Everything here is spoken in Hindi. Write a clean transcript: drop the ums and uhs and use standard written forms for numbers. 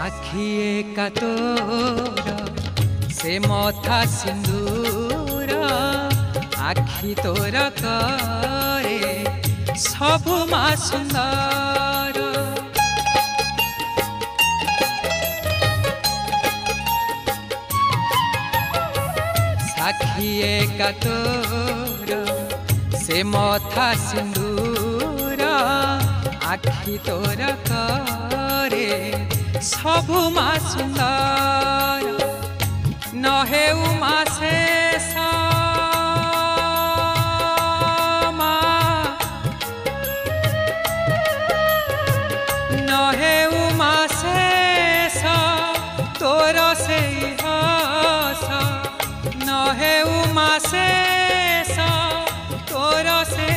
आखि एका तोर से मथा सिंदूर आखि तोर करे सबु मा सुंदर साखी एका तोर से मथा सिंदूर आखि तोर करे सबु मा सुंदर नहे उमा शेष नहे उमा शेष तोर से हस नहे उमा शेष तोर से